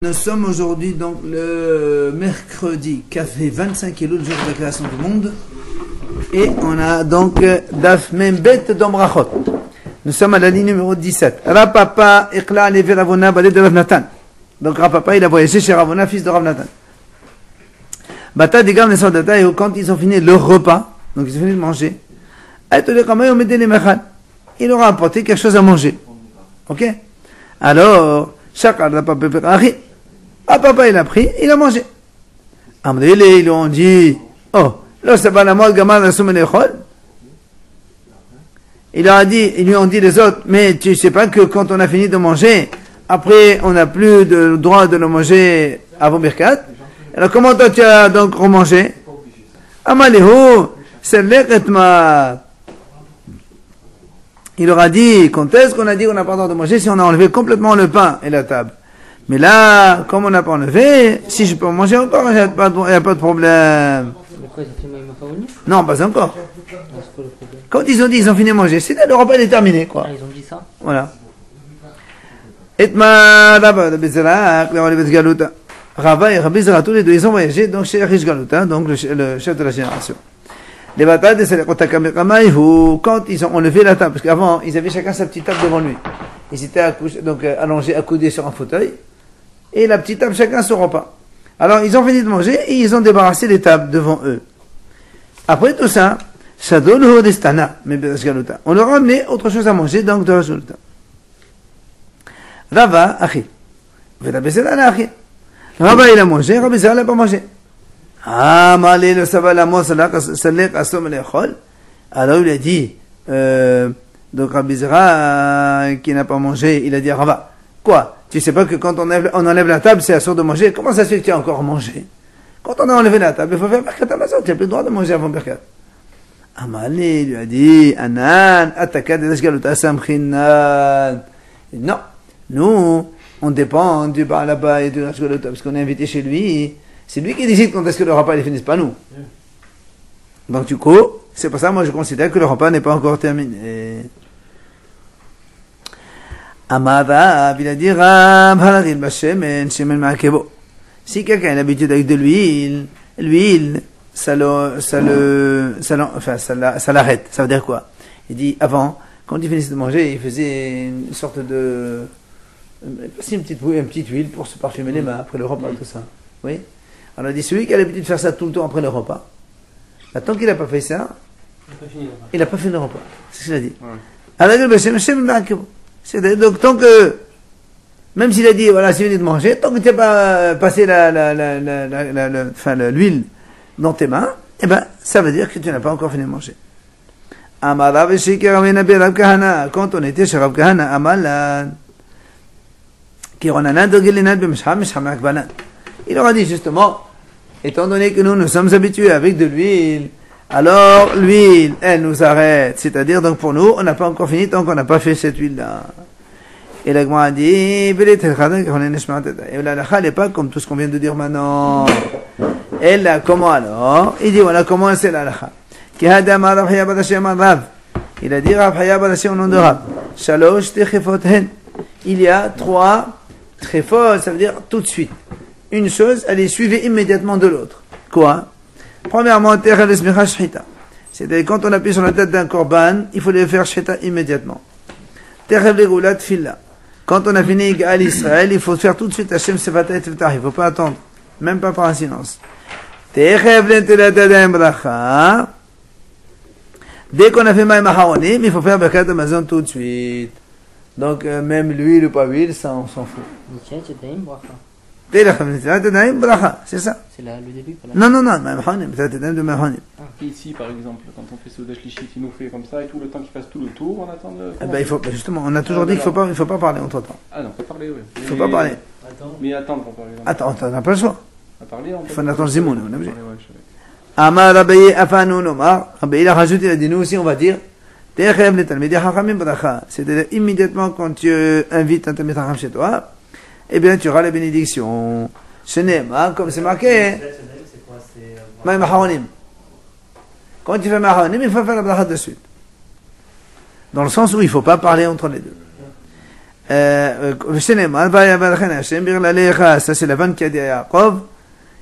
Nous sommes aujourd'hui donc le mercredi qui a fait 25 kilos le jour de la création du monde. Et on a donc Daf Membet d'Ombrachot. Nous sommes à la ligne numéro 17. Rapapa Iqla Levi Ravona Balé de Rav Natan. Donc Rapapa il a voyagé chez Ravona, fils de Rav Natan. Bata Digam les soldats, et quand ils ont fini leur repas, donc ils ont fini de manger, il aura apporté quelque chose à manger. Ok? Alors, chacun n'a pas préparé. Ah, papa, il a pris, il a mangé. Amrele, ils lui ont dit, oh, là, c'est pas la mode, gamin, la somme l'échol. Ils lui ont dit les autres, mais tu sais pas que quand on a fini de manger, après, on n'a plus de droit de le manger avant Birkat. Alors, comment toi, tu as donc remangé? Amalehu, c'est l'écretma. Il leur a dit, quand est-ce qu'on a dit qu'on n'a pas le droit de manger si on a enlevé complètement le pain et la table? Mais là, comme on n'a pas enlevé, si je peux en manger encore, il n'y a pas de problème. Non, pas encore. Quand ils ont dit, ils ont fini de manger, c'est là, le repas est terminé, quoi. Ah, ils ont dit ça? Voilà. Etma, Rabba, Galuta. Rabba et Rabbi Zera, tous les deux, ils ont voyagé, donc chez Rish Galuta, donc le chef de la génération. Les batailles de Salekotakamekamaihu, quand ils ont enlevé la table, parce qu'avant, ils avaient chacun sa petite table devant lui. Ils étaient donc allongés, accoudés sur un fauteuil, et la petite table, chacun son repas. Alors, ils ont fini de manger, et ils ont débarrassé les tables devant eux. Après tout ça, on leur a amené autre chose à manger, donc de résultat. Rava, Achi. Rava, il a mangé, Rabbi Zera n'a pas mangé. Ah, malé le sabbat la mort, salek asom l'échol. Alors il a dit, donc Rabbi Zera qui n'a pas mangé, il a dit à Rava, quoi? Tu sais pas que quand on enlève la table, c'est assuré de manger? Comment ça se fait que tu as encore mangé? Quand on a enlevé la table, il faut faire Birkat Hamazon, tu n'as plus le droit de manger avant Birkat. Ah, malé lui a dit, Anan, ataka de l'esgaluta samchinan. Non, nous, on dépend du bar là-bas et du l'esgaluta, parce qu'on est invité chez lui. C'est lui qui décide quand est-ce que le repas ne finisse, pas nous. Donc du coup, c'est pour ça moi je considère que le repas n'est pas encore terminé. Amada, il a dit si quelqu'un a l'habitude avec de l'huile, ça l'arrête. Ça veut dire quoi? Il dit avant, quand il finissait de manger, il faisait une sorte de une petite huile pour se parfumer les mains après le repas, tout ça. Oui. Alors il dit, celui qui a l'habitude de faire ça tout le temps après le repas, tant qu'il n'a pas fait ça, il n'a pas fini le repas. C'est ce qu'il a dit. Ouais. Donc tant que, même s'il a dit, voilà, c'est fini de manger, tant que tu n'as pas passé l'huile dans tes mains, eh ben, ça veut dire que tu n'as pas encore fini de manger. Quand on était chez Rav Kahana, Amalan, il leur a dit justement, étant donné que nous sommes habitués avec de l'huile, alors l'huile, elle nous arrête. C'est-à-dire, donc pour nous, on n'a pas encore fini tant qu'on n'a pas fait cette huile-là. Et la Gemara a dit, et la lacha n'est pas comme tout ce qu'on vient de dire maintenant. Elle a comment alors? Il dit, voilà comment c'est la lacha. Il a dit, Rav Haya Badashi au nom de Rav. Il y a 3 trefot, ça veut dire tout de suite. Une chose, elle est suivie immédiatement de l'autre. Quoi? Premièrement, c'est-à-dire quand on appuie sur la tête d'un korban, il faut le faire shita immédiatement. Quand on a fini à l'Israël, il faut faire tout de suite Hashem Sefata et Teftar. Il ne faut pas attendre, même pas par un silence. Dès qu'on a fait Maïm Aharonim, il faut faire Birkat Hamazon tout de suite. Donc, même l'huile ou pas l'huile, ça, on s'en fout. C'est ça. C'est le début, pas la Non, ici, par exemple, quand on fait Soudash Lichit, il nous fait comme ça et tout le temps qu'il fasse tout le tour, on attend de... Justement, on a toujours dit qu'il ne faut pas parler entre temps. Ah non, il faut parler, oui. Il ne faut pas parler. Mais attendre, par exemple. Attends, on n'a pas le choix. À parler, il faut attendre Zimoun, on est obligé. Amar Rabbi Afanoun Omar, Rabbi il a rajouté, il a dit, nous aussi on va dire, c'est-à-dire immédiatement quand tu invites un Talmid Chacham chez toi, eh bien, tu auras la bénédiction. Ce n'est pas, comme c'est marqué, Maïm Aharonim. Quand tu fais Maïm Aharonim, il faut faire la bracha de suite. Dans le sens où il ne faut pas parler entre les deux. ça c'est la vanne qui a dit à Yaakov,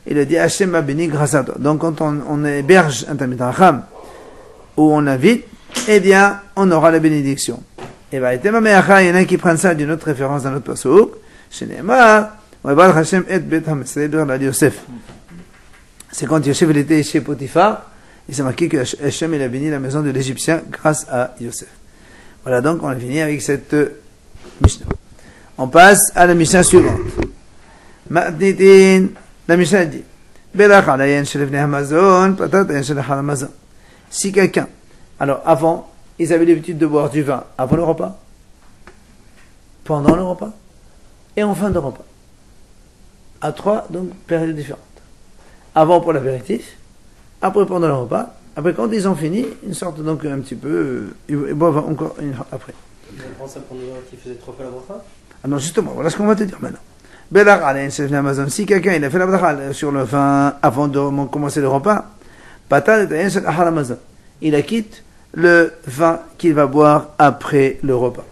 il a dit Hachem m'a béni grâce à toi. Donc quand on héberge un Talmid Chacham, où on invite, eh bien, on aura la bénédiction. Et bien, il y en a qui prennent ça d'une autre référence dans notre pasuk, c'est quand Yosef il était chez Potiphar, il s'est marqué que Hachem il a béni la maison de l'Égyptien grâce à Yosef. Voilà, donc on a fini avec cette Mishnah. On passe à la Mishnah suivante. La Mishnah dit si quelqu'un, alors avant, ils avaient l'habitude de boire du vin avant le repas, pendant le repas et en fin de repas. À trois, donc, périodes différentes. Avant pour l'apéritif, après pendant le repas, après quand ils ont fini, une sorte donc un petit peu, ils boivent encore une après. Tu prends ça pour nous qui faisait 3 fois la bracha? Ah non, justement, voilà ce qu'on va te dire maintenant. Si quelqu'un il a fait la bracha sur le vin avant de commencer le repas, il acquitte le vin qu'il va boire après le repas.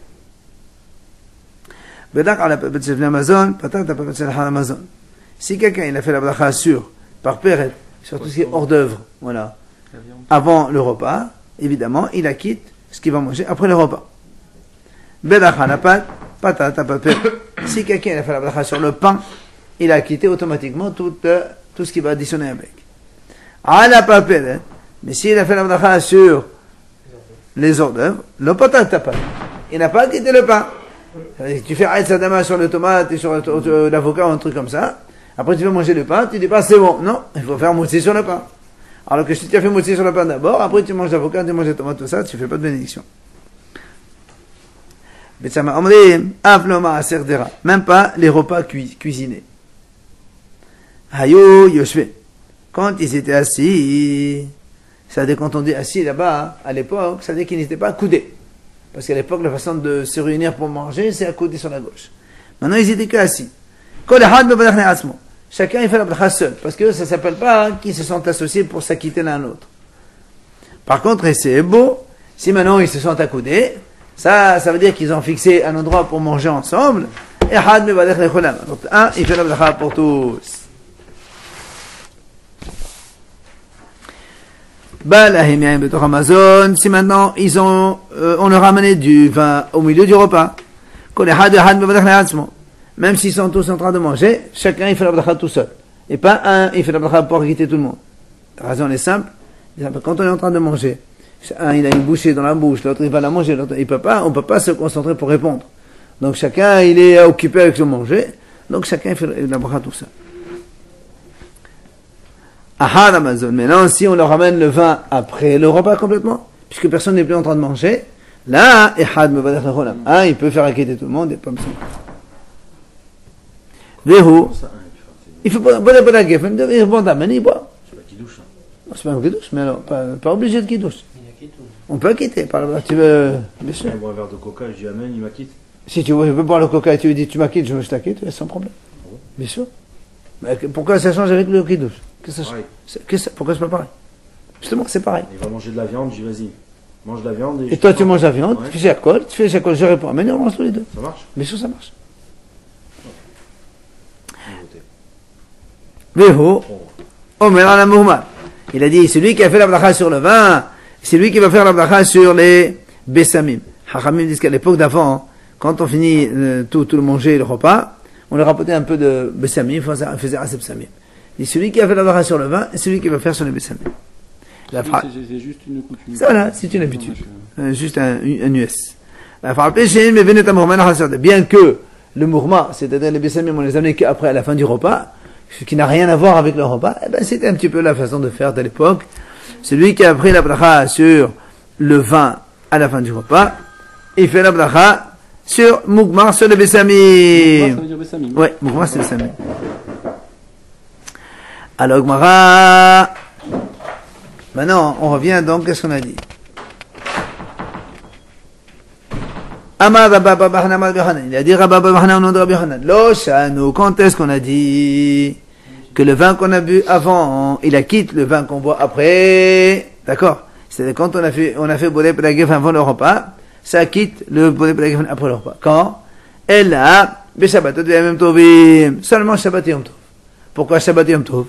Si quelqu'un il a fait la bracha sur par période, sur tout ce qui est hors d'œuvre, voilà, avant le repas, évidemment, il acquitte ce qu'il va manger après le repas. Si quelqu'un il a fait la bracha sur le pain, il a acquitté automatiquement tout ce qu'il va additionner avec. Mais s'il a fait la bracha sur les hors d'œuvre, il n'a pas acquitté le pain. Tu fais Aït Sadama sur le tomate et sur l'avocat ou un truc comme ça. Après, tu vas manger le pain, tu dis pas c'est bon. Non, il faut faire moitié sur le pain. Alors que si tu as fait moitié sur le pain d'abord, après tu manges l'avocat, tu manges la tomate, tout ça, tu fais pas de bénédiction. Même pas les repas cuisinés. Hayo Yoshve. Quand ils étaient assis, ça veut dire quand on dit assis là-bas, à l'époque, ça veut dire qu'ils n'étaient pas accoudés. Parce qu'à l'époque, la façon de se réunir pour manger, c'est accoudé sur la gauche. Maintenant, ils étaient que assis. Chacun il fait la bracha seul, parce que ça s'appelle pas qu'ils se sont associés pour s'acquitter l'un l'autre. Par contre, et c'est beau, si maintenant ils se sont accoudés, ça veut dire qu'ils ont fixé un endroit pour manger ensemble. Et un, il fait la bracha pour tous. Si maintenant on leur a amené du vin au milieu du repas, même s'ils sont tous en train de manger, chacun il fait la bracha tout seul. Et pas un, il fait la bracha pour quitter tout le monde. La raison est simple. Quand on est en train de manger, un il a une bouchée dans la bouche, l'autre il va la manger, l'autre on peut pas se concentrer pour répondre. Donc chacun il est occupé avec le manger, donc chacun il fait la bracha tout seul. Ahad Amazon. Maintenant, si on leur ramène le vin après le repas complètement, puisque personne n'est plus en train de manger, là, il peut faire acquitter tout le monde et pas besoin. Vehu. Il faut pas la geffen, il boit. C'est pas qui douche. C'est pas un kidouche, mais alors, pas obligé de kidouche. On peut acquitter. Tu veux, bien sûr. Je bois un verre de coca, je dis amen, il m'acquitte. Si tu veux boire le coca et tu lui dis tu m'acquittes, je t'acquitte, sans problème. Bien sûr. Mais pourquoi ça change avec le kidouche? Pourquoi c'est pas pareil? Justement, c'est pareil. Il va manger de la viande, je dis vas-y, mange de la viande. Et toi, tu manges la viande, tu fais alcool, je réponds. Mais non, on mange tous les deux. Ça marche? Bien sûr, ça marche. Veho, Omer ala Muhammad. Il a dit, celui qui a fait la bracha sur le vin, c'est lui qui va faire la bracha sur les bessamim. Hachamim disent qu'à l'époque d'avant, quand on finit tout le manger, le repas, on leur rapportait un peu de bessamim, on faisait assez bessamim. Et celui qui a fait la bracha sur le vin, et celui qui va faire sur les bessamim. C'est juste une coutume. Voilà, c'est une habitude. Juste un US. Bien que le mourma, c'est-à-dire les bessamim, on les amenait qu'après, à la fin du repas, ce qui n'a rien à voir avec le repas, eh ben, c'était un petit peu la façon de faire de l'époque. Celui qui a pris la bracha sur le vin à la fin du repas, il fait la bracha sur Moukmar, sur le bessamim. Moukmar, ça veut dire bessamim. Ouais, Moukmar, c'est bessamim. Alors, Gmara. Maintenant, on revient donc, qu'est-ce qu'on a dit? Amar Rabba Bahana Amar Yohanan. Il a dit Rabba Bahana au nom de Rabbi Yohanan. Lo Shanu, quand est-ce qu'on a dit que le vin qu'on a bu avant, il acquitte le vin qu'on boit après? D'accord? C'est-à-dire quand on a fait Bodé Pédagev avant le repas, ça acquitte le Bodé Pédagev après le repas. Quand? Elle a, mais Shabbat de Yom Tovim, seulement Shabbat et Yom Tov. Pourquoi Shabbat et Yom Tov?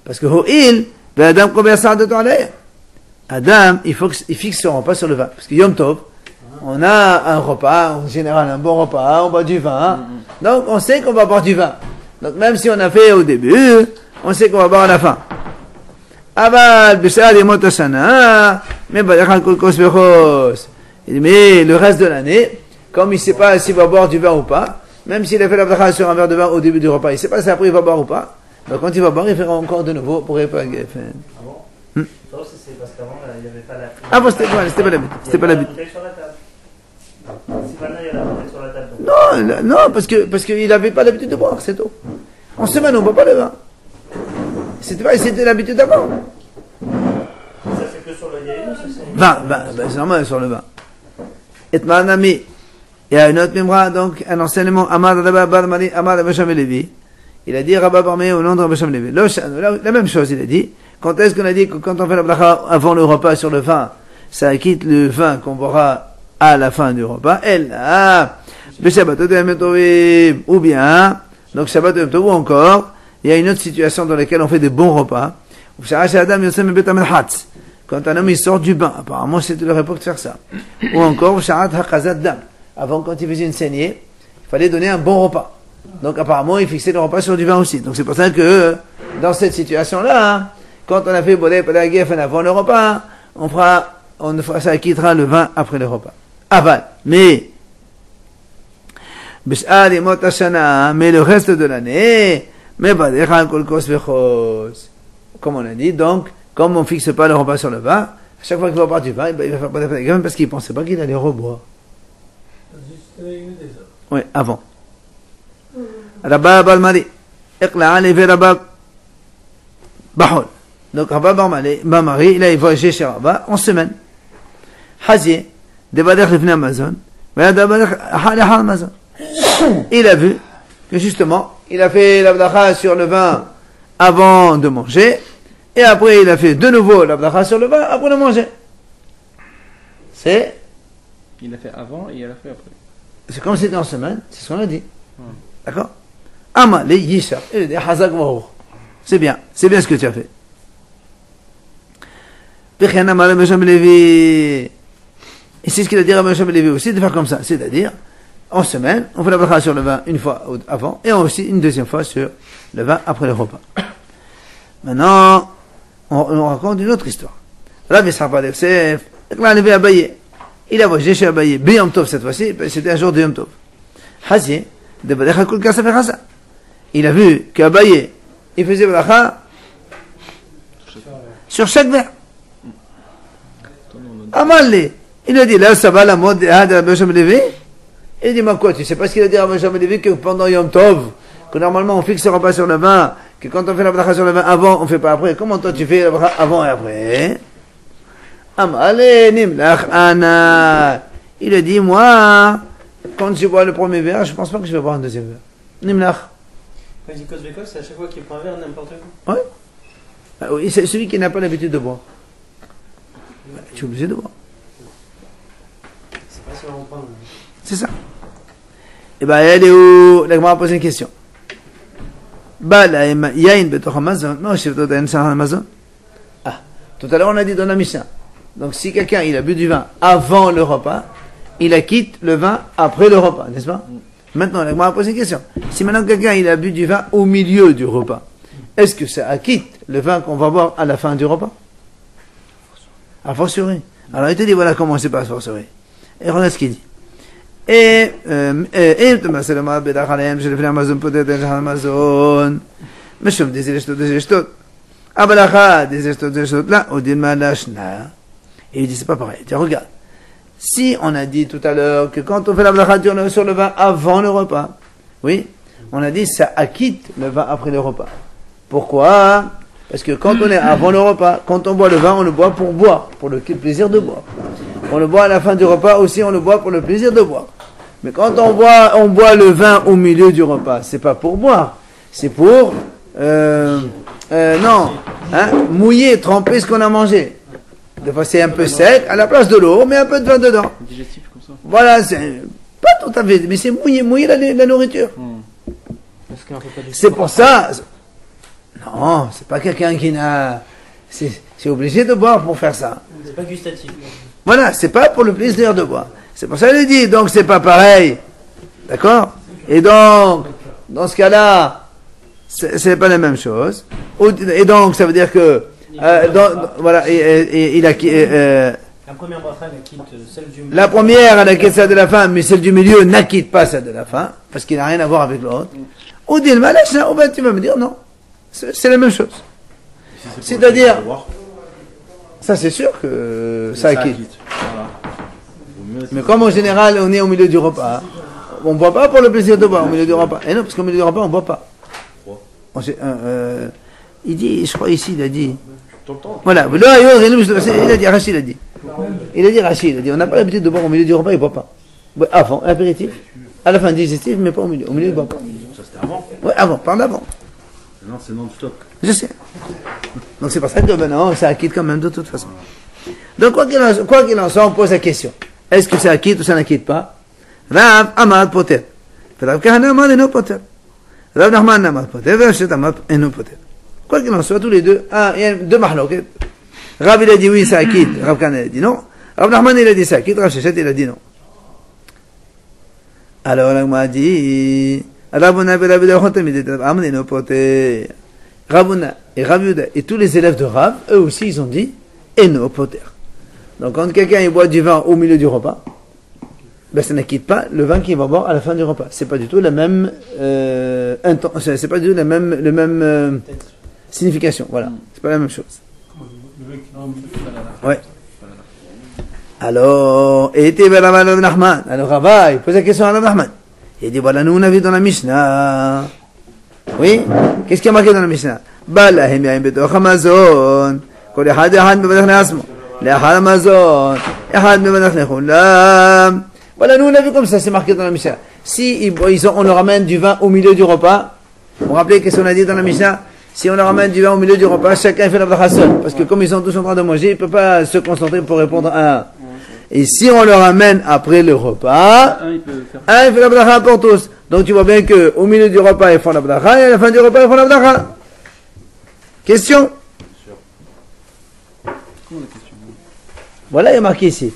Parce que Ho'il, Adam conversa de Toilette. Adam, il faut qu'il fixe son repas sur le vin. Parce que Yom Tov, on a un repas, en général un bon repas, on boit du vin. Donc on sait qu'on va boire du vin. Donc même si on a fait au début, on sait qu'on va boire à la fin. Aval, Bishal et Motashana, mais le reste de l'année, comme il ne sait pas s'il va boire du vin ou pas, même s'il a fait la bracha sur un verre de vin au début du repas, il ne sait pas si après il va boire ou pas, donc quand il va boire, il fera encore de nouveau pour réparer. Ah bon? C'est parce qu'avant, il n'y avait pas la... Ah bon, c'était pas la but. C'était pas la but. Si maintenant il y a la bouteille sur la table. Non, parce qu'il n'avait pas l'habitude de boire, c'est tout. En semaine, on ne boit pas le vin. C'était l'habitude d'avant. Ça, c'est que sur le yaïn ou ça c'est... Vin, c'est normal sur le vin. Et Manami, il y a une autre mémoire, donc un enseignement, Amar Rabba Barmani, Amar Rabba Sham Levi. Il a dit Rabba Barmani au nom de Rabba Sham Levi. La même chose, il a dit. Quand est-ce qu'on a dit que quand on fait la bracha avant le repas sur le vin, ça quitte le vin qu'on boira à la fin du repas? Elle a, le Shabbat de Yom Tovim, ou bien, donc Shabbat de Yom Tov, ou encore, il y a une autre situation dans laquelle on fait des bons repas. Quand un homme il sort du bain, apparemment c'était leur époque de faire ça. Ou encore, avant quand il faisait une saignée, il fallait donner un bon repas. Donc apparemment il fixait le repas sur du vin aussi. Donc c'est pour ça que dans cette situation-là, quand on a fait Bodé Padagef avant le repas, ça quittera le vin après le repas. Aval. Mais le reste de l'année, comme on a dit, donc, comme on ne fixe pas le repas sur le vin, à chaque fois qu'il va boire du vin, il va faire Bodé Padagef parce qu'il ne pensait pas qu'il allait reboire. Oui, avant. Rabba Balmari, Iqla'a levé Rabba Bahol. Donc Rabba Balmari, il a voyagé chez Rabba en semaine. Hazi, Devadech Lefne Amazon, Amazon. Il a vu que justement, il a fait l'abdacha sur le vin avant de manger, et après il a fait de nouveau l'abdacha sur le vin après de manger. Il l'a fait avant et il l'a fait après. C'est comme c'était en semaine, c'est ce qu'on a dit. D'accord? Amale Yisha, il a dit Hazak Vahour. C'est bien ce que tu as fait. Et c'est ce qu'il a dit à Rabbi Sham Levi aussi, de faire comme ça. C'est-à-dire, en semaine, on fait la bracha sur le vin une fois avant, et aussi une deuxième fois sur le vin après le repas. Maintenant, on raconte une autre histoire. Rabbi Sarpa Yosef, il a levé Abaye. Il a voyagé chez Abaye. B'Yom Tov cette fois-ci, c'était un jour de Yom Tov. Hazi, de Badecha Kul Kasa Fechasa. Il a vu qu'Abaye, il faisait bracha sur chaque verre. Amalé. Il a dit, là, ça va la mode de Rabbi Sham Levi. Il dit, mais quoi, tu sais pas ce qu'il a dit à Rabbi Sham Levi que pendant Yom Tov, que normalement on fixe le repas sur le vin, que quand on fait la bracha sur le vin avant, on fait pas après. Comment toi tu fais la bracha avant et après? Amalé, Nimlach, Ana. Il a dit, moi, quand je bois le premier verre, je pense pas que je vais boire un deuxième verre. Nimlach. Quand il dit cause bécos, c'est à chaque fois qu'il prend un verre, n'importe quoi. Ouais. Oui, c'est celui qui n'a pas l'habitude de boire. Tu es obligé de boire. C'est pas si on prend. C'est ça. Et ben, elle est où? La Gemara pose une question. Yain betoch Amazon. Non, je vais te Amazon. Ah, tout à l'heure on a dit dans la Mishnah. Donc si quelqu'un il a bu du vin avant le repas, il acquitte le vin après le repas, n'est-ce pas? Maintenant, la Gemara pose une question. Si maintenant quelqu'un il a bu du vin au milieu du repas, est-ce que ça acquitte le vin qu'on va boire à la fin du repas? A fortiori. Alors il te dit voilà comment c'est pas a fortiori. Et regarde ce qu'il dit. Et c'est le mal bedachalem, je le fais Amazon peut-être Amazon. Mais je me disais les choses. Abalacha des choses là, au din malashna. Et il dit c'est pas pareil. Tiens regarde. Si on a dit tout à l'heure que quand on fait la bracha sur le vin avant le repas, oui, on a dit ça acquitte le vin après le repas. Pourquoi? Parce que quand on est avant le repas, quand on boit le vin, on le boit pour boire, pour le plaisir de boire. On le boit à la fin du repas aussi, on le boit pour le plaisir de boire. Mais quand on boit le vin au milieu du repas, c'est pas pour boire, c'est pour mouiller, tremper ce qu'on a mangé. Des fois c'est un peu sec, à la place de l'eau, on met un peu de vin dedans. Digestif comme ça. Voilà, c'est pas tout à fait, mais c'est mouiller la nourriture. Parce qu'on peut pas du C'est pour ça. Non, c'est pas quelqu'un qui n'a. C'est obligé de boire pour faire ça. C'est pas gustatif. Voilà, c'est pas pour le plaisir de boire. C'est pour ça qu'il dit, donc c'est pas pareil. D'accord? Et donc, dans ce cas-là, c'est pas la même chose. Et donc, ça veut dire que. Voilà, il a. La première bracha, elle quitte celle du milieu. La première, elle acquitte celle de la fin, mais celle du milieu n'acquitte pas celle de la fin, parce qu'il n'a rien à voir avec l'autre. Ou dit le malach, tu vas me dire non. C'est la même chose. C'est-à-dire, ça c'est sûr que ça acquitte. Voilà. Mais comme en général on est au milieu du repas, on ne boit pas pour le plaisir de boire au milieu du repas. Et non, parce qu'au milieu du repas on ne boit pas. Il dit, je crois ici, il a dit. Voilà, il a dit, Rachid a dit. Rachid a dit, on n'a pas l'habitude de boire au milieu du repas, il ne boit pas. Avant, l'apéritif, à la fin digestif, mais pas au milieu. Au milieu, il ne boit pas. Ça c'était avant. Oui, avant, par d'avant. Non, c'est non-stop. Je sais. Donc c'est pour ça que maintenant, ça acquitte quand même de toute façon. Donc quoi qu'il en soit, on pose la question. Est-ce que ça acquitte ou ça n'acquitte pas? Rav Amad Poter. Rav Kahana Amad Eno Poter. Rav Nachman Amad Poter. Rav Shet Amad Eno Poter. Quoi qu'il en soit, tous les deux, il y a deux mahloket. Rav il a dit oui, ça acquitte. Rav Kahana il a dit non. Rav Nachman il a dit ça acquitte. Rav Shet il a dit non. Alors Rav dit Ravuna Amad Eno Poter. Ravuna et Rav Yuda et tous les élèves de Rav, eux aussi, ils ont dit Eno Poter. Donc quand quelqu'un il boit du vin au milieu du repas, ben ça n'acquitte pas le vin qu'il va boire à la fin du repas. C'est pas du tout la même c'est pas du tout la même signification. Voilà, c'est pas la même chose. Ouais. Alors, et était Rav Nachman. Alors Rava, il pose la question à Rav Nachman. Il dit voilà, nous on a vu dans la Mishnah. Oui, qu'est-ce qui a marqué dans la Mishnah? Balahem yaim betoch Amazon. Kol echad echad mevanach ne'asmo. Le'achad Amazon. Echad mevanach ne'chulam. Voilà, nous on a vu comme ça, c'est marqué dans la Mishnah. Si on leur ramène du vin au milieu du repas, vous vous rappelez qu'est-ce qu'on a dit dans la Mishnah? Si on leur ramène du vin au milieu du repas, chacun fait la bracha seul. Parce que comme ils sont tous en train de manger, il ne peut pas se concentrer pour répondre à un. Et si on leur ramène après le repas, il fait la bracha pour tous. Donc tu vois bien qu'au milieu du repas, ils font la bracha, et à la fin du repas, ils font la bracha. Question? Voilà, il est marqué ici.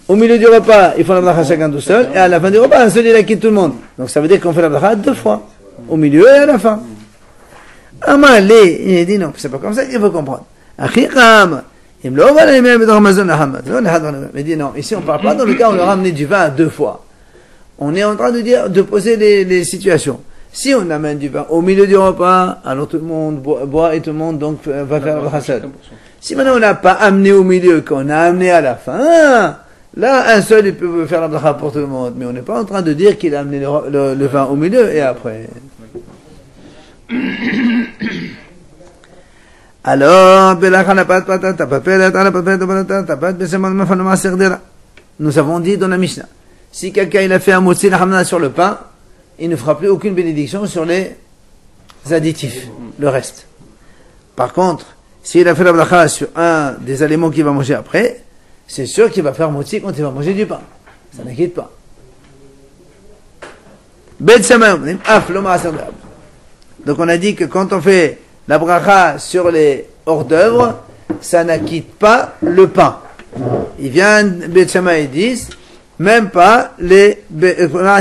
Au milieu du repas, ils font la bracha chacun tout seul, et à la fin du repas, un seul il acquitte tout le monde. Donc ça veut dire qu'on fait la bracha deux fois. Au milieu et à la fin. Amalé, il dit non, c'est pas comme ça qu'il faut comprendre. Achikam, il dit non, ici on ne parle pas dans le cas où on leur a amené du vin deux fois. On est en train de poser les situations. Si on amène du vin au milieu du repas, alors tout le monde boit et tout le monde donc va faire la bracha. Si maintenant on n'a pas amené au milieu, qu'on a amené à la fin, là un seul il peut faire la bracha pour tout le monde. Mais on n'est pas en train de dire qu'il a amené le vin au milieu et après. Alors, nous avons dit dans la Mishnah, si quelqu'un il a fait un motzi l'hamna sur le pain, il ne fera plus aucune bénédiction sur les additifs, le reste. Par contre, s'il a fait la bracha sur un des aliments qu'il va manger après, c'est sûr qu'il va faire motzi quand il va manger du pain. Ça n'inquiète pas. Donc on a dit que quand on fait la bracha sur les hors d'œuvre, ça n'acquitte pas le pain. Il vient Beit Shammai et disent même pas les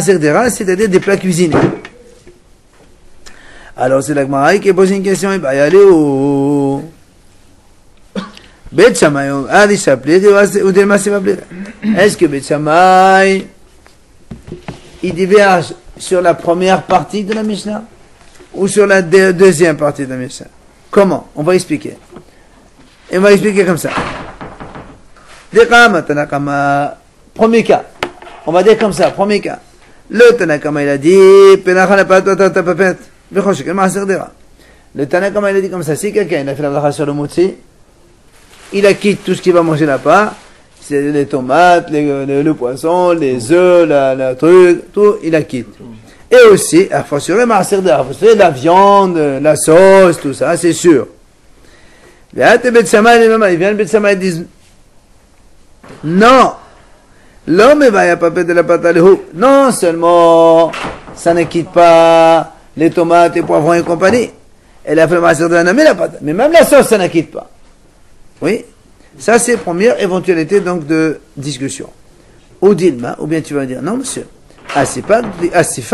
c'est-à-dire des plats cuisinés. Alors c'est la Gemara qui pose une question, il va y aller où? Beit Shammai, est-ce que Beit Shammai il diverge sur la première partie de la Mishnah ou sur la deuxième partie de la Mishnah? Comment? On va expliquer. Et on va expliquer comme ça. Premier cas. On va dire comme ça, premier cas. Le Tanakama il a dit, le Tanakama il a dit comme ça, si quelqu'un il a fait la bracha sur le motzi, il acquitte tout ce qu'il va manger là-bas, c'est les tomates, le poisson, les œufs, la truc, tout, il acquitte. Et aussi, il faut assurer la viande, la sauce, tout ça, c'est sûr. Il vient le Beit Shammai et disent non, L'homme va pas de la pâte à l'eau. Non seulement ça ne quitte pas les tomates, les poivrons et compagnie. Elle a fait le maaser de la la pâte. Mais même la sauce, ça ne quitte pas. Oui. Ça, c'est première éventualité donc de discussion. Ou dilma, ou bien tu vas dire, non monsieur, c'est pas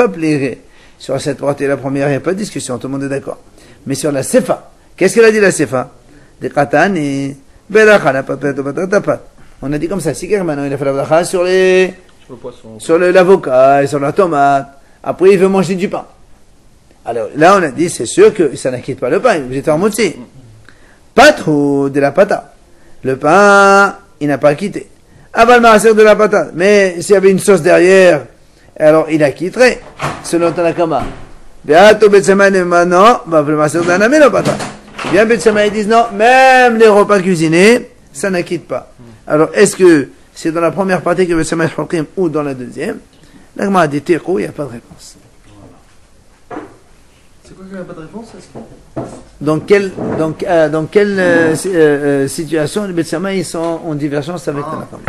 plairé. Sur cette partie, la première, il n'y a pas de discussion, tout le monde est d'accord. Mais sur la sefa, qu'est-ce qu'elle a dit la sefa? Des katan et belacha, la pâte. On a dit comme ça, si maintenant il a fait la bracha sur les, Sur le poisson. sur l'avocat et sur la tomate, après il veut manger du pain. Alors là, on a dit, c'est sûr que ça n'inquiète pas le pain, vous êtes en moitié. Pas trop de la pata. Le pain, il n'a pas quitté. Aval maaser de la patate. Mais s'il y avait une sauce derrière, alors il a quitté. Selon Tanakama. Beato Betsamay maintenant, va le maaser de la patate. Bien Betsamay, ils disent non, même les repas cuisinés, ça ne quitte pas. Alors est-ce que c'est dans la première partie que Betsamay Chokim ou dans la deuxième? L'agma a dit Teko, il n'y a pas de réponse. C'est quoi qu'il n'y a pas de réponse? Dans quelle situation les Betsamay sont en divergence avec Tanakama?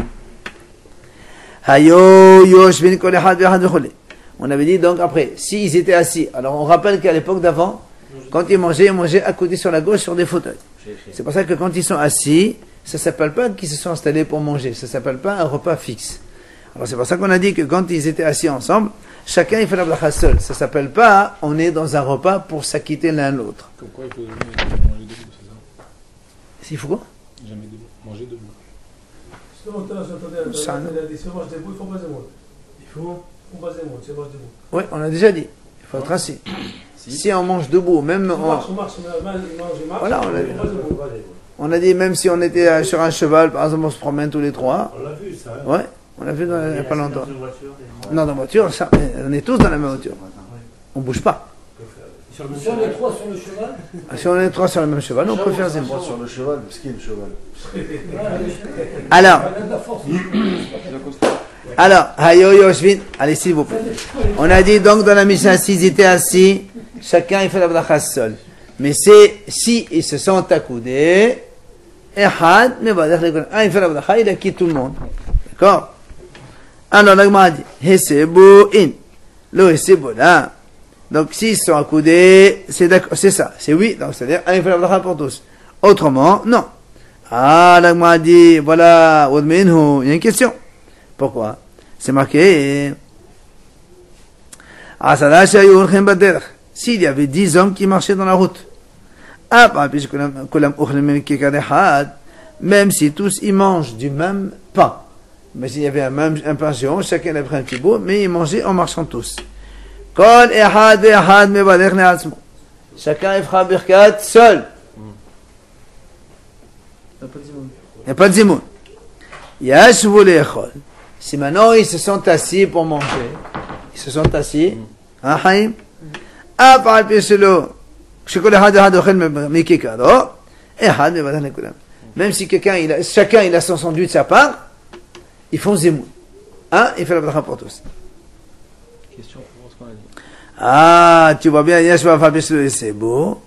On avait dit donc après, s'ils étaient assis, alors on rappelle qu'à l'époque d'avant, quand ils mangeaient accoudés sur la gauche sur des fauteuils. C'est pour ça que quand ils sont assis, ça ne s'appelle pas qu'ils se sont installés pour manger, ça ne s'appelle pas un repas fixe. Alors c'est pour ça qu'on a dit que quand ils étaient assis ensemble, chacun il fait la bracha seul. Ça ne s'appelle pas on est dans un repas pour s'acquitter l'un l'autre. Comme quoi il faut jamais manger debout, c'est ça? S'il faut quoi? Jamais debout. Manger debout. Ça, non. Il a dit si on mange debout, il faut pas zémoul. Il faut pas zémoul, si on mange debout. Oui, on a déjà dit. Il faut être assis. Si on mange debout, même On marche, il marche. Voilà, on l'a il faut pas zémoul. on a dit même si on était sur un cheval, par exemple, on se promène tous les trois. On l'a vu ça. Hein. Ouais, on l'a vu il n'y a pas longtemps. Dans une voiture, Non, dans la voiture, ça, on est tous dans la même voiture. On bouge pas. Sur le Si on est trois sur le cheval, Si on est trois sur le même cheval, on peut faire zéro. Moi sur le cheval, parce qu'il y a le cheval. Alors, on a de la force. Hayo Yoshvin, allez s'il vous plaît. On a dit donc dans la Mishnah, s'ils étaient assis, chacun il fait la bracha seul. Mais c'est si ils se sont accoudés, Ehad, mais il fait la bracha, il a quitté tout le monde. D'accord? Alors, l'agma a dit, Hesebo in. Le Hesebo là. Donc, s'ils sont accoudés, c'est d'accord, c'est ça, c'est oui, donc c'est-à-dire, il fait la bracha pour tous. Autrement, non. Ah, l'agma a dit, voilà, Udminhu, il y a une question. Pourquoi? C'est marqué, s'il y avait 10 hommes qui marchaient dans la route, même si tous ils mangent du même pain, mais s'il y avait un pain géant, chacun a pris un petit bout, mais ils mangeaient en marchant tous. Chacun fera birkat seul. Il n'y a pas de zimoun. Yashvu le'echol. Si maintenant ils se sont assis pour manger, ils se sont assis, hein, Haïm? Même si chacun il a son sandwich de sa part, ils font zimoun. Hein? Il fait la bracha pour tous. Question pour voir ce qu'on a dit. Ah, tu vois bien, c'est beau.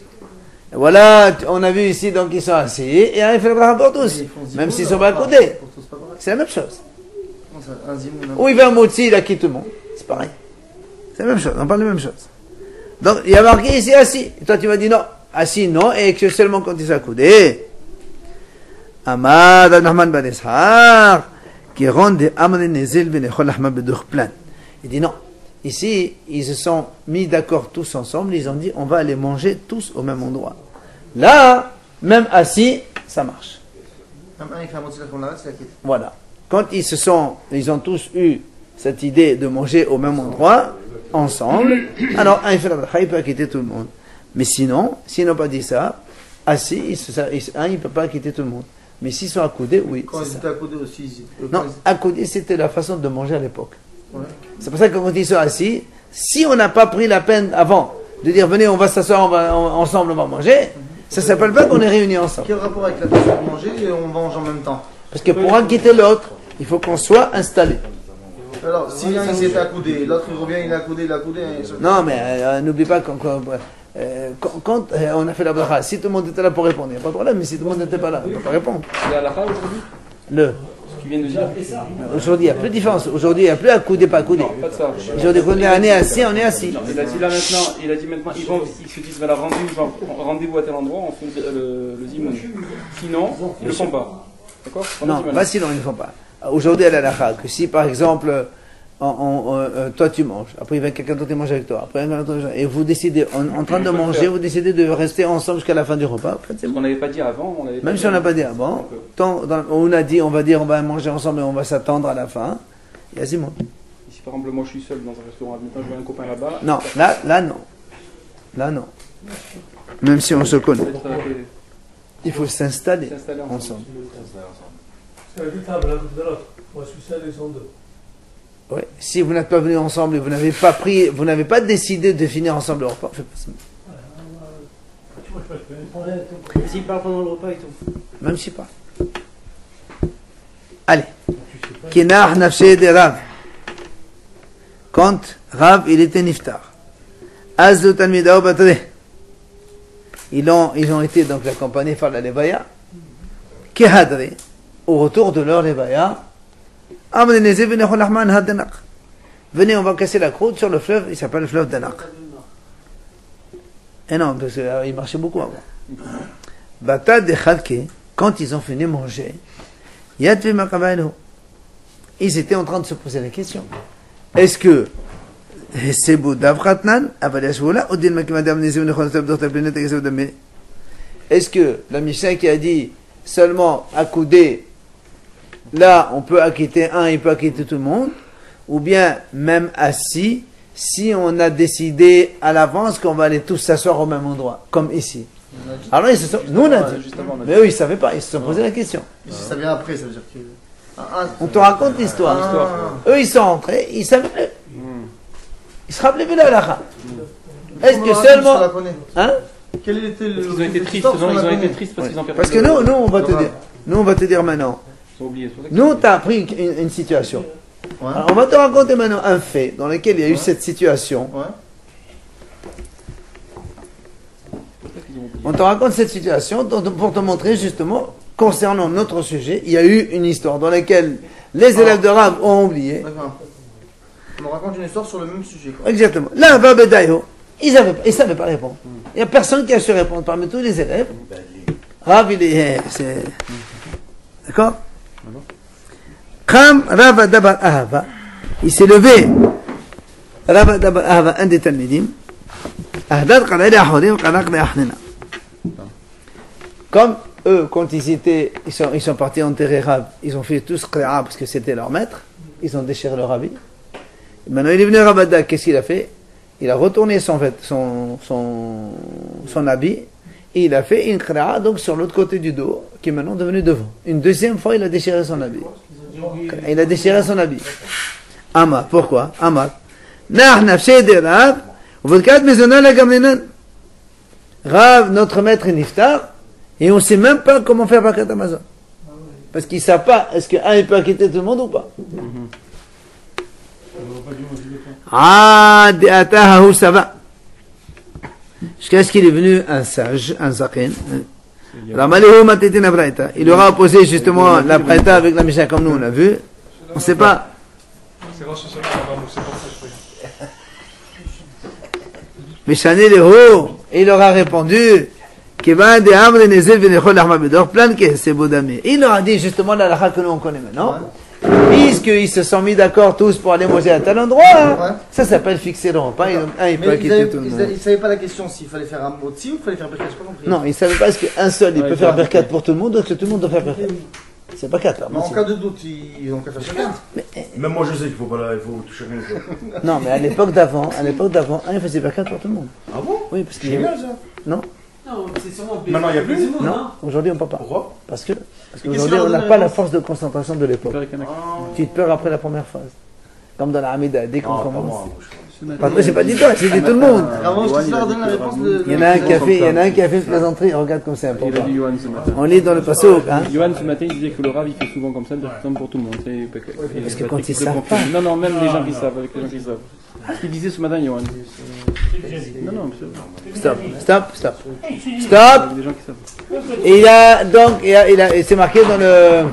Et voilà, on a vu ici, donc ils sont assis, et il fait la bracha pour tous. Même s'ils sont pas à côté. C'est la même chose. Ou il va à Motsi, il a quitté tout le monde. C'est pareil. C'est la même chose, on parle de la même chose. Donc, il y a marqué ici assis. Et toi, tu m'as dit non. Assis, non, et que seulement quand ils sont accoudés. Amad al-Nahman ben Ishaq, qui rend des amad nezil ben echol lahma bedouch plan. Il dit non. Ici, ils se sont mis d'accord tous ensemble. Ils ont dit, on va aller manger tous au même endroit. Là, même assis, ça marche. Voilà. Quand ils ont tous eu cette idée de manger au même endroit, ensemble, alors un il fait la bracha, il peut quitter tout le monde. Mais sinon, s'ils n'ont pas dit ça, assis, un il ne peut pas quitter tout le monde. Mais s'ils sont accoudés, oui. Quand ils étaient accoudés aussi, non, accoudés, c'était la façon de manger à l'époque. Ouais. C'est pour ça que quand ils sont assis, si on n'a pas pris la peine avant de dire venez, on va s'asseoir, ensemble, on va manger, ça ne s'appelle pas qu'on est réunis ensemble. Quel rapport avec la façon de manger et on mange en même temps? Parce que pour un quitter l'autre, il faut qu'on soit installé. Alors, si un il s'est accoudé, l'autre il revient, il est accoudé. Non, mais n'oublie pas quand on a fait la bracha, si tout le monde était là pour répondre, il n'y a pas de problème, mais si tout le monde n'était pas là, on ne peut pas répondre. Il y a la fin aujourd'hui? Le. qui viennent de dire. Aujourd'hui, il n'y a plus de différence. Aujourd'hui, il n'y a plus accoudé, pas accoudé. Non, pas de ça. Aujourd'hui, quand on est assis, on est assis. Il a dit là maintenant, ils se disent voilà, rendez-vous à tel endroit, on fait le zimoun. Sinon, ils ne le font pas. D'accord? Non, pas sinon, ils ne le font pas. Aujourd'hui, à la lacha, que si par exemple, toi tu manges, après il va quelqu'un d'autre qui mange avec toi, après et vous décidez, en train de manger, vous décidez de rester ensemble jusqu'à la fin du repas. En fait, c'est bon. On n'avait pas dit avant. Même si on n'a pas dit avant, on a dit, on va manger ensemble et on va s'attendre à la fin. Il y a Zimon. Si par exemple moi je suis seul dans un restaurant, maintenant je vois un copain là-bas. Non, là non. Là non. Même si on se connaît. Il faut s'installer ensemble. C'est la deux tables l'un côté de l'autre. Moi, je suis seul et ils sont deux. Ouais. Si vous n'êtes pas venus ensemble et vous n'avez pas décidé de finir ensemble le repas, faites pas ça. S'il parle pendant le repas et tout. Même si pas. Allez. Kinah nafshe de Rav. Quand Rav il était niftar. Azlu talmidao batre. Ils ont été donc accompagnés par la levaya. Kehadre. Au retour de leur levaya. Venez, on va casser la croûte sur le fleuve, il s'appelle le fleuve Danak. Et non, parce qu'il marchait beaucoup avant. Bata de Khalke, quand ils ont fini de manger, ils étaient en train de se poser la question. Est-ce que c'est beau d'Avratnan, est-ce que la Mishnah qui a dit seulement accoudé, là, on peut acquitter un, il peut acquitter tout le monde, ou bien même assis, si on a décidé à l'avance qu'on va aller tous s'asseoir au même endroit, comme ici. Alors, nous on a dit, mais eux ils ne savaient pas, ils se sont posé la question. Mais si ça vient après, ça veut dire que. On te raconte l'histoire. Eux ils sont entrés, ils savaient. Ils se rappelaient de la halakha. Est-ce que seulement. Hein? Quel était le. Ils ont été tristes, non, ils ont été tristes parce qu'ils ont perdu. Parce que nous on va te dire maintenant. Nous, tu as appris une situation. Ouais. Alors, on va te raconter maintenant un fait dans lequel il y a eu cette situation. Ouais. On te raconte cette situation pour te montrer justement, concernant notre sujet, il y a eu une histoire dans laquelle les élèves de Rav ont oublié. D'accord. On me raconte une histoire sur le même sujet. Quoi. Exactement. Là, Babedayo, ils ne savaient pas répondre. Il n'y a personne qui a su répondre parmi tous les élèves. Rav, c'est. D'accord? Kham Rav Dabar Ahava, il s'est levé. Rav Dabar Ahava, un des Talmidim. Ahdad Qadari Ahodim, Qadak de Ahnina. Comme eux, quand ils sont partis enterrer Rav, ils ont fait tous Qira'a parce que c'était leur maître. Ils ont déchiré leur habit. Maintenant, il est venu Ravada, qu'est-ce qu'il a fait? Il a retourné son habit. Et il a fait une Qira'a donc sur l'autre côté du dos, qui est maintenant devenu devant. Une deuxième fois, il a déchiré son habit. Il a déchiré son habit. Amar, pourquoi? Amar. Rav, notre maître est niftar, et on ne sait même pas comment faire Birkat Hamazon. Parce qu'ils ne savent pas, est-ce qu'un il peut acquitter tout le monde ou pas? Ah, de'atahahu sava. Jusqu'à ce qu'il est venu un sage, un zaken. Il aura opposé justement la braïta avec la Mishnah comme nous on a vu. On ne sait pas. Mishané les hauts, il aura répondu plein de c'est beau d'amis. Il leur a dit justement la halakha que nous on connaît maintenant. Puisqu'ils se sont mis d'accord tous pour aller manger à tel endroit, Ouais. ça s'appelle fixer le repas. Il peut acquitter tout le monde. Ils ne savaient pas la question s'il fallait faire un motzi ou il fallait faire Birkat, je n'ai pas compris. Non, ils ne savaient pas est-ce qu'un seul il peut faire Birkat pour tout le monde ou est-ce que tout le monde doit faire Birkat. C'est pas 4 là. Mais en cas de doute, ils ont qu'à faire chacun. Même moi je sais qu'il faut pas là, il faut toucher rien. Non, mais à l'époque d'avant, il faisait Birkat pour tout le monde. Ah bon? Oui, parce qu'il y Génial avait... ça. Non, Non, c'est sûrement. Maintenant, il y a plus? non, aujourd'hui on ne peut pas. Pourquoi? Parce qu'aujourd'hui qu'est-ce qu'il on leur n'a donne pas la la force de concentration de l'époque. Tu te perds après la première phase. Comme dans la Hamida, dès qu'on Ah, pas commence. moi. Parce que j'ai pas dit toi, j'ai dit tout le monde. Avant, je te leur donne la réponse de. Il y en a un qui a fait une plaisanterie, regarde comme c'est Il a important. dit Johan ce matin. On lit dans le passeau, hein. Johan ce matin il disait que le Rav il fait souvent comme ça, comme pour tout le monde. Parce que quand ils savent pas. Non, non, même les gens qui savent, avec les gens qui savent. Ce qu'il disait ce matin, Johan. Non, non, monsieur. Stop. Avec des gens qui savent. Et il a donc, et c'est marqué dans le,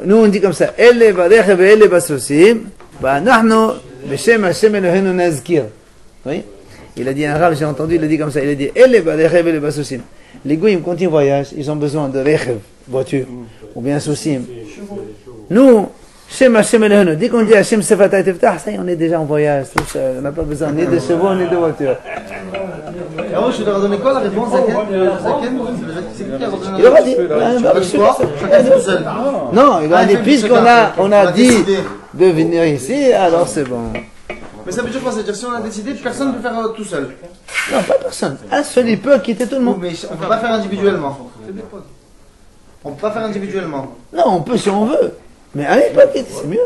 Nous on dit comme ça, Elle barechev et elle basosim, nahnu b'shem Hashem Eloheinu nazkir. Oui? Il a dit un rave, j'ai entendu, il a dit comme ça, il a dit Elle barechev et elle basosim. Les goyim, quand ils voyagent, ils ont besoin de rechev, voiture, ou bien sosim. Nous, Shem Hashem Eloheinu, dès qu'on dit Hashem Sefatay Teftah, ça y est, on est déjà en voyage, tout ça, on n'a pas besoin ni de chevaux ni de voitures. Alors, je leur ai donné quoi la réponse, Zaken? C'est qui qui a redonné Il aura dit. Chacun tout seul. Non, il aura dit, puisqu'on a dit de venir ici, alors c'est bon. Mais ça veut dire quoi? Ça veut dire si on a décidé, personne ne peut faire tout seul. Non, pas personne. Un seul, il peut quitter tout le monde. Mais on ne peut pas faire individuellement. On ne peut pas faire individuellement. Non, on peut si on veut. Mais allez, pas quitter, c'est mieux.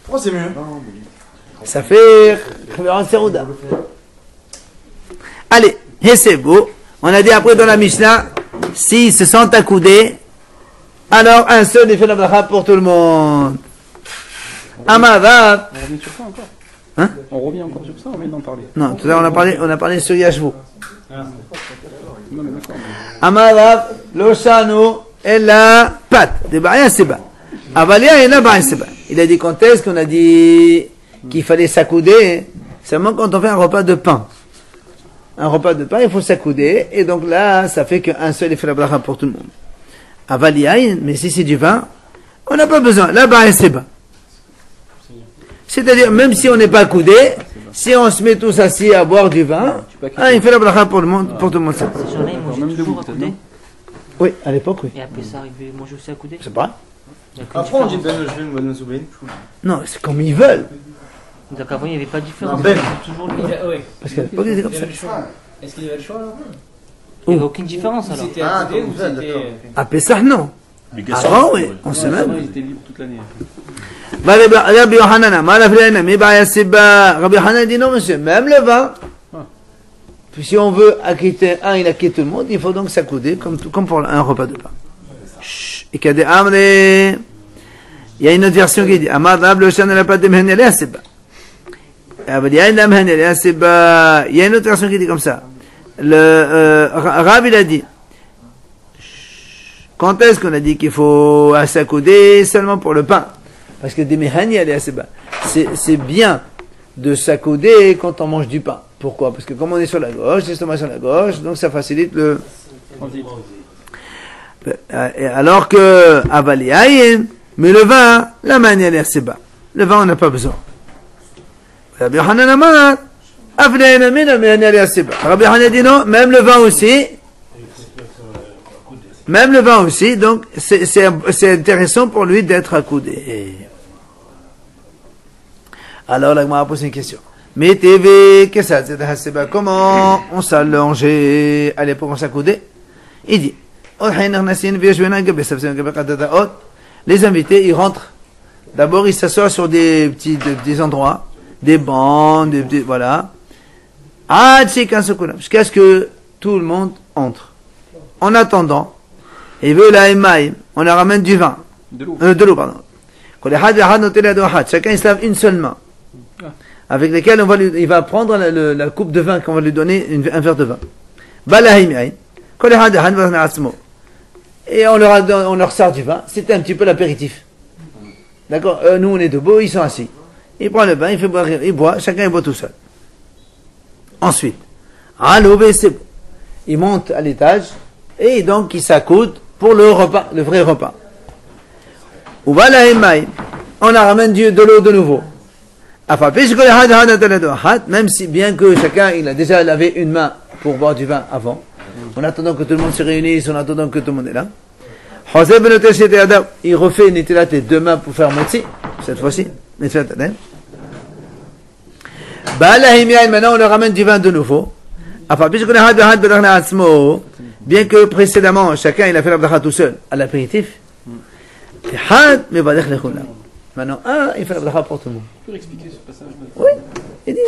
Pourquoi c'est mieux? Ça fait Khveran Serouda. Allez, et c'est beau. On a dit après dans la Mishnah, s'ils se sentent accoudés, alors un seul il fait la bracha pour tout le monde. Amadav. On revient sur ça encore. Hein? On revient encore sur ça, on vient d'en parler. Non, tout à l'heure on a parlé sur Yashvou. Non, mais d'accord. Amadav, Loshanu, Ella, Pat. Des Ba'ya Seba. Avalia et la Ba'ya Seba. Il a dit quand est-ce qu'on a dit qu'il fallait s'accouder? Seulement quand on fait un repas de pain. Un repas de pain, il faut s'accouder, et donc là, ça fait qu'un seul, il fait la bracha pour tout le monde. Avaliaïn, mais si c'est du vin, on n'a pas besoin. Là-bas, c'est bas. C'est-à-dire, même si on n'est pas accoudé, si on se met tous assis à boire du vin, il fait la bracha pour le monde, pour tout le monde. Ces gens-là, ils mangent toujours accoudés. Oui, à l'époque, oui. Et après ça, ils mangent aussi accoudés. C'est pas. Après, on dit Ben Oshvin, Ben Oshvin. Non, c'est comme ils veulent. Donc avant, il n'y avait pas de différence. Non, Ben. Toujours lui. Parce qu'à l'époque, c'était comme ça. Est-ce qu'il y avait le choix là? Il n'y avait aucune différence alors. C'était Ah, accoudé ou comme ça, c'était. d'accord. À Pessah, non. Avant, oui, on sait Avant, même. ils étaient libres toute l'année. Rabbi Yohanan, Rabbi Yohanan dit non, monsieur, même le vin. Puis si on veut acquitter un, il acquitte tout le monde, il faut donc s'accouder comme pour un repas de pain. Et qu'il y a des amres, il y a une autre version qui dit Amar Rab le Shan n'a pas de Mhenele Aseba. Il y a une autre version qui dit comme ça. Le Rab il a dit quand est-ce qu'on a dit qu'il faut s'accouder seulement pour le pain? Parce que des Mehani elle est assez bas. C'est bien de s'accouder quand on mange du pain. Pourquoi? Parce que comme on est sur la gauche, l'estomac sur la gauche, donc ça facilite le. Alors que Avaliaïn, mais le vin, la manière est assez bas. Le vin, on n'a pas besoin. Rabbi Yohanan Amar, Avaliaïn, mais la manière est assez bas. Rabbi Yohanan dit non, même le vin aussi. Même le vin aussi, donc c'est intéressant pour lui d'être accoudé. Alors la Gemara pose une question. Mais TV, qu'est-ce que c'est? Comment on s'allongeait à l'époque on s'accoudait? Il dit les invités, ils rentrent. D'abord, ils s'assoient sur des petits endroits, des bancs, voilà. Jusqu'à ce que tout le monde entre. En attendant, il veut la émaille, on leur ramène du vin. De l'eau, pardon. Chacun il se lave une seule main. Avec lesquelles il va prendre la coupe de vin qu'on va lui donner, un verre de vin. Et on leur sert du vin. C'était un petit peu l'apéritif. D'accord? Nous on est debout, ils sont assis. Il prend le vin, il fait boire, il boit, chacun il boit tout seul. Ensuite, il monte à l'étage et donc il s'accoude pour le repas, le vrai repas. On la ramène de l'eau de nouveau. Même si bien que chacun il a déjà lavé une main pour boire du vin avant, en attendant que tout le monde se réunisse, en attendant que tout le monde est là, il refait Netilat les deux mains pour faire motzi, cette fois-ci, Netilat Adem. Maintenant on le ramène du vin de nouveau. Bien que précédemment chacun il a fait la bracha tout seul à l'apéritif, maintenant, il fait la bracha pour tout le monde. Tu peux expliquer ce passage? Oui, il dit.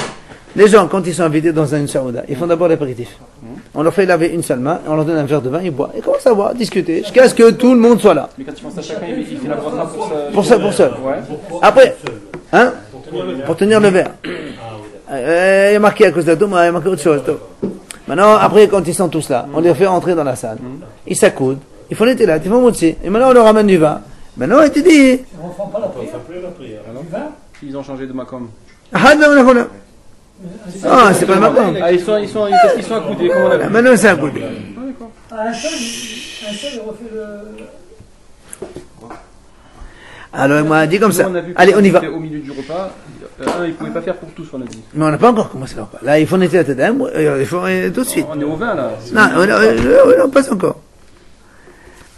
Les gens, quand ils sont invités dans une saouda, ils font d'abord l'apéritif. On leur fait laver une seule main, on leur donne un verre de vin, ils boivent. Ils commencent à boire, discuter, jusqu'à ce que tout le monde soit là. Mais quand tu penses à chacun, il fait la bracha pour seul. Ouais. Après, hein, pour tenir le verre. Il y a marqué à cause de tout, mais il y a marqué autre chose. Maintenant, après, quand ils sont tous là, on les fait entrer dans la salle. Ils s'accoudent, ils font les télates, ils font motzi. Et maintenant, on leur ramène du vin. Maintenant, il te dit, On ne reprend pas la prière. Ah non. Du vin. Ils ont changé de macom. ah non, non, non. Ah, c'est pas le matin. Ah, ils sont accoudés, comment on a Ah, vu. maintenant, c'est un coup de. Ah, d'accord. Ah, un seul, il refait le. Alors, moi, dit comme ça. Nous, on a vu que Allez, on y va. c'était au milieu du repas. Un, ils ne pouvaient pas faire pour tous, on a dit. Mais on n'a pas encore commencé le repas. Là, il faut nettoyer la tête d'un, il faut tout de suite. On est au vin, là. Non, non, pas encore.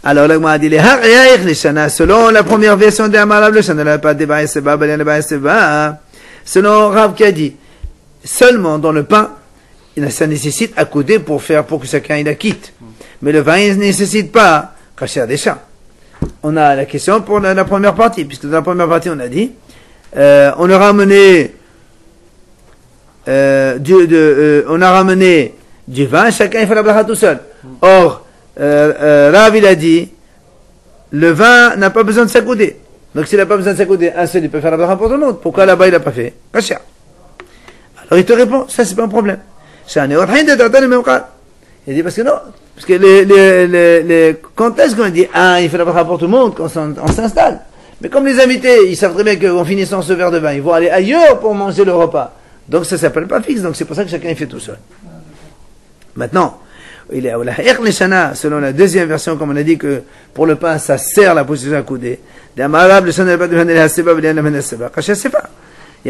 Alors, là, moi, a dit les hariach les shana, selon la première version des Amarav, le shana, la pâte des baïs seba, balen les baïs seba, selon Rav qui a dit, seulement dans le pain, ça nécessite à couder pour que chacun il la quitte. Mais le vin, il ne nécessite pas, cacher des chats. On a la question pour la première partie, puisque dans la première partie, on a dit, on a ramené, on a ramené du vin, chacun il fait la bracha tout seul. Or, Rav il a dit, le vin n'a pas besoin de s'accouder. Donc s'il n'a pas besoin de s'accouder, un seul il peut faire la bracha pour tout le monde. Pourquoi là-bas il n'a pas fait? Kasher. Alors il te répond, ça c'est pas un problème. Il dit parce que non, parce que quand est-ce qu'on dit, il fait la bracha pour tout le monde, quand on s'installe. Mais comme les invités, ils savent très bien qu'en finissant ce verre de vin, ils vont aller ailleurs pour manger le repas. Donc ça s'appelle pas fixe, donc c'est pour ça que chacun il fait tout seul. Maintenant, il est à la Shana, selon la deuxième version, comme on a dit que pour le pain, ça sert la position à couder. Il y a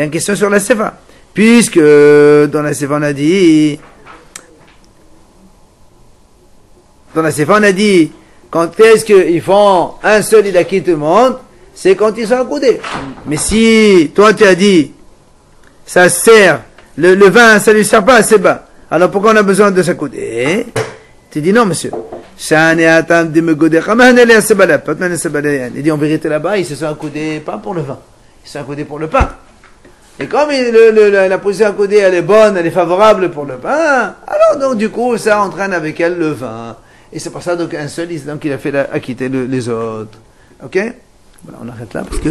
une question sur la sefa. Puisque dans la sefa, on a dit, quand est-ce qu'ils font un seul, il a quitté tout le monde, c'est quand ils sont accoudés. Mais si toi tu as dit, ça sert, le vin, ça lui sert pas à sefa. Alors pourquoi on a besoin de s'accouder? Tu dis non, monsieur. Il dit en vérité là-bas, ils se sont accoudés pas pour le vin, ils se sont accoudés pour le pain. Et comme la position accoudée, elle est bonne, elle est favorable pour le pain, alors donc du coup, ça entraîne avec elle le vin. Et c'est pour ça donc un seul, donc il a fait acquitter les autres. Ok? Voilà, on arrête là parce que...